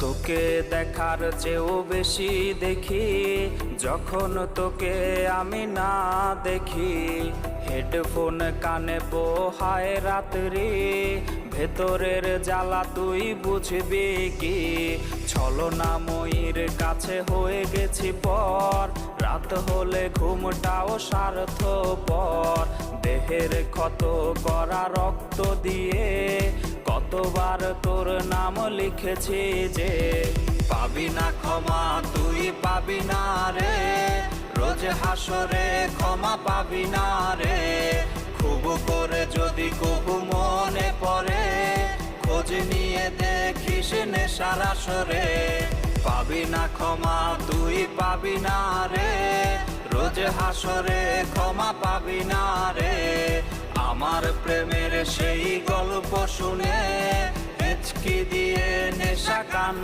তোকে দেখার চেয়েও বেশি দেখি যখন তোকে আমি না দেখি। হেডফোন কানে পোহায় রাত্রি, ভেতরের জ্বালা তুই বুঝবি কি। ছলনাময়ীর কাছে হয়ে গেছি পর, রাত হলে ঘুমটাও স্বার্থপর। দেহের ক্ষত করা রক্ত দিয়ে কতবার তোর নাম লিখেছি যে, পাবি না ক্ষমা তুই পাবি না রে, রোজ হাসরে ক্ষমা পাবি না রে। খুব করে যদি কবু মনে পড়ে, খোঁজ নিয়ে দেখিস নেশার আসরে। পাবি না ক্ষমা তুই পাবি না রে, রোজ হাসরে ক্ষমা পাবি না রে। আমার প্রেমের সেই গল্প শুনে হেঁচকি দিয়ে নেশা কান